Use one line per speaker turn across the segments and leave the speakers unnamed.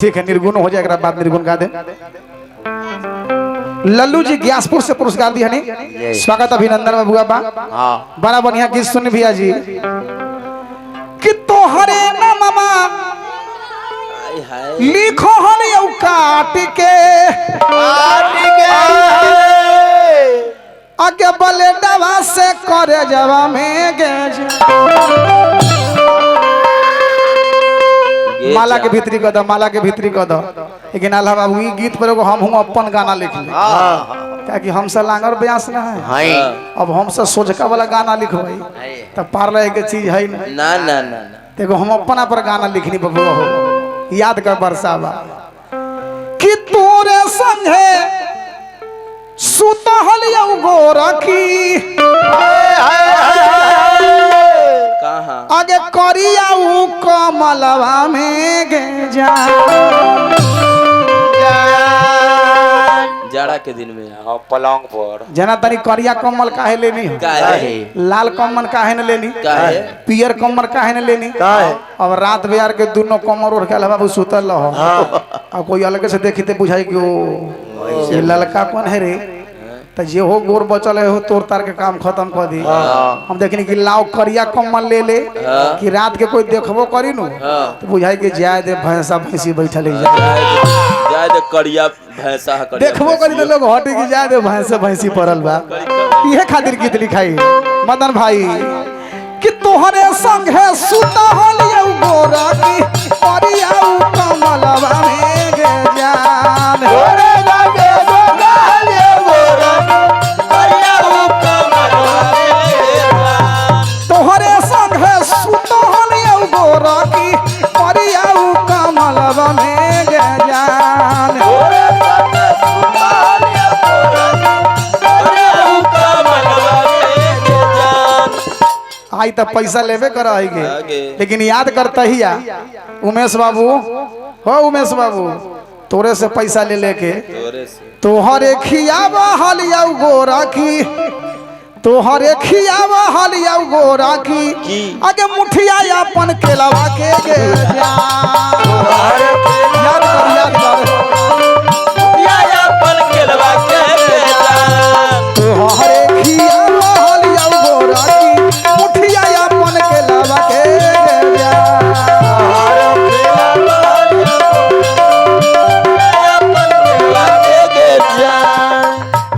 ठीक है, निर्गुण हो जाएगा, बाद निर्गुण गा दे। लल्लू जी ग्यासपुर से पुरस्कार दिया नहीं, स्वागत अभिनंदन में बुआ बा। बड़ा बढ़िया गीत सुन भैया जी कि तोहरे नाममा लिखो हलियौ काट के आगे बले दवा से करे जवा में गेज माला के भीतरी कद, माला के भीतरी कद। लेकिन अल्लाह बाबू ई गीत पर हम अपन गाना लिख ले, क्या कि हमसे लांगर ब्यास ना है, अब हमसे सोचका वाला गाना लिखवाई तब पार रहे के चीज है ना
ना ना
देखो हम अपना पर गाना लिखनी बबुआ हो। याद कर बरसावा कि तोरे संगे सुतहलियौ गोरखी आगे करियाऊ कमलवा में गे जा
जाड़ा के दिन में पलंग पर
जना तनी करिया कमल काहे लेनी
काहे
लाल कमल काहे न लेनी
काहे
पियर कमल काहे न लेनी
काहे
अब रात बिहार के दोनों कमर ओढ़ के बाबू सुतल रहो अब कोई अलग से देखते बुझाई कि ये ललका कौन है रे तो जे हो गोर बचल है हो तोड़ तार के काम खत्म कर दी। हम देखनी कि लाओ करिया कमल ले ले कि रात के कोई देखबो करी नु तो बुझाई कि जाय दे भैंसा भैंसी बैठल
जाय दे करिया भैंसा
देखबो करी तो लोग हटे कि जाय दे भैंसा भैंसी पड़ल बा। इहे खातिर गीत लिखाई मदन भाई कि तोहरे संग है सुतहलियौ गोरखी करियाऊ कमलवा में गे जान तोहरे संगे सुतहलियौ गोरखी करियाऊ कमलवा में गे जान तोहरे संग है सुतहलियौ गोरखी करियाऊ कमलवा में गे जान तोहरे संगे सुतहलियौ गोरखी करियाऊ कमलवा में गे जान। आई तो पैसा लेवे कर लेकिन याद करता ही उमेश बाबू हो उमेश बाबू तोरे से पैसा ले लेके तोहरे खियावा हलियौ गोरखी तोहरे खियावा हलियौ गोरखी आगे मुठिया अपन केलवा के गे जा याद कर मुठिया अपन केलवा के गे जा तोहरे खियावा हलियौ गोरखी मुठिया अपन केलवा के गे जा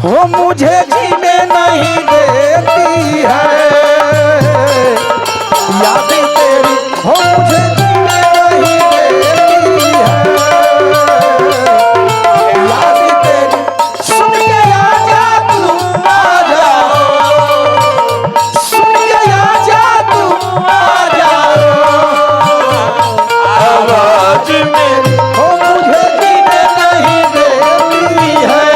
हो मुझे जीने नहीं देती है याद तेरी हो मुझे जीने नहीं देती है याद तेरी सुन के आजा तू आजा सुन के आजा तू आजा आवाज मेरी हो मुझे जीने नहीं देती है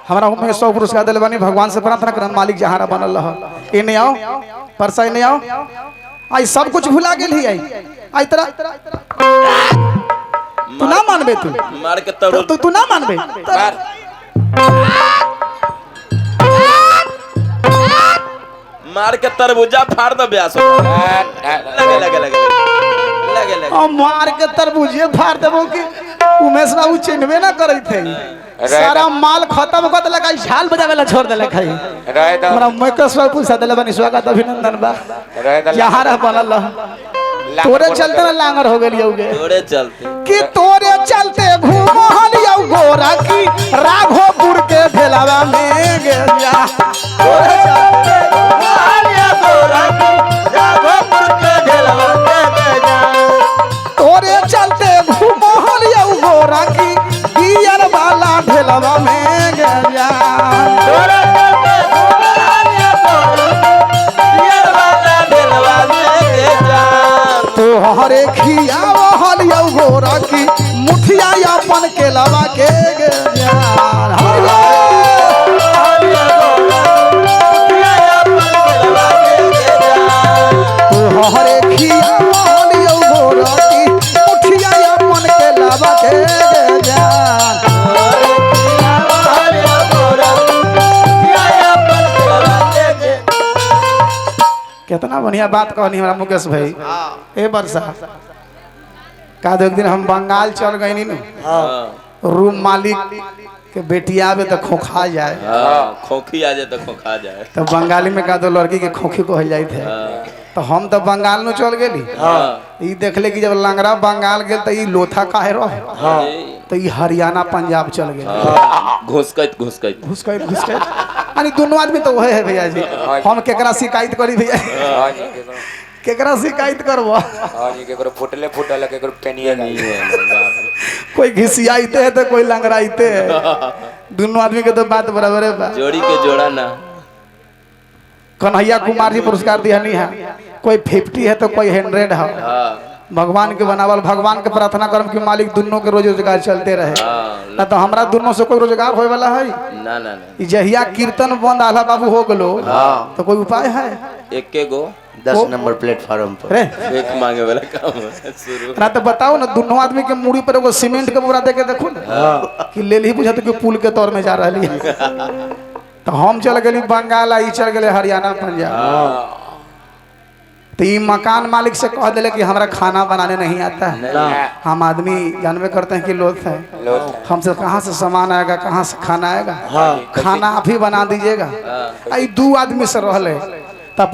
हमारा में 100 पुरस्कार दिल बनी भगवान से प्रार्थना करन मालिक जहारा बनल रह ए नहीं आओ परसा नहीं आओ आई सब कुछ भुला गेल ही आई तेरा तू ना मानबे तू
मार के
तू ना मानबे
मार के तरबूजा फाड़ दो ब्यास लगे लगे लगे लगे लगे
मार के तरबूजे फाड़ देबो कि उमेश बाबू चिन्हबे ना करे थे सारा माल खत्म कर देलक झाल बजावे ला छोड़ देलक है हमरा मैकसवा पूछा देले बनी स्वागत अभिनंदन बा जहारा बनल तोरे चलते ना लांगर हो गेलियौ गे
तोरे चलते
कि तोरे चलते घूमो हलियौ गोरखी राघोपुर के ढेलावा में गे जा तोरे चलते हलियौ गोरखी राघोपुर के ढेलावा में गे जा तोरे चलते घूमो हलियौ गोरखी बियर वाला ढेलावा में गे जा तोरे चलते घूमो हलियौ गोरखी बियर वाला ढेलावा में गे जा तोहरे खियावा हलियौ गोरखी मुठिया अपन केलवा के गे जा कितना बढ़िया बात कहनी हमारा मुकेश भाई। ए वर्षा का दो एक दिन हम बंगाल चल गए नी रूम मालिक के बेटी आवे तो खोखा जाए।
खोखी आ जाए तो खोखा जाए।
तो बंगाली में का दो लड़की के खोखी कहल जाए थे। तो हम तो बंगाल में चल गेली। ई देखले कि जब लंगड़ा बंगाल गेल तो ई लोथा काहे रहे। तो ई हरियाणा पंजाब चल गेल। घुसकैत यानी दोनों आदमी तो वही है भैया जी। हम केकरा शिकायत करी भैया, केकरा शिकायत करबो।
केकरो फुटले फुटल केकरो पेनिए नहीं है।
कोई घिसियाइते है तो कोई लंगड़ाइते है। दोनों आदमी के तो बात बराबर है।
जोड़ी के जोड़ा ना।
कन्हैया कुमार जी पुरस्कार दिया नहीं है। कोई 50 है तो कोई 100 है। भगवान के बनावल, भगवान के प्रार्थना करम कि मालिक दोनों के रोजगार चलते रहे। ना तो हमरा दोनों से कोई रोजगार होए वाला है
ना ना ना।
जहिया कीर्तन बंद आला बाबू हो गलो तो कोई उपाय है?
एक गो
10 नंबर प्लेटफार्म पर
एक मांगे वाला काम है शुरू।
ना तो बताओ ना दोनों आदमी के मुड़ी पर एगो सीमेंट के बोरा दे के देखो ना कि ले ली बुझत कि पुल के तौर में जा रही है। तो हम चल गए बंगाल, आई चल गए हरियाणा पंजाब। तो ये मकान मालिक से कह दिले कि हमारा खाना बनाने नहीं आता है। हम आदमी जानवे करते हैं कि लोथ है, हमसे कहाँ से सामान आएगा, कहाँ से खाना आएगा। खाना आप ही बना दीजिएगा। आई 2 आदमी से रहले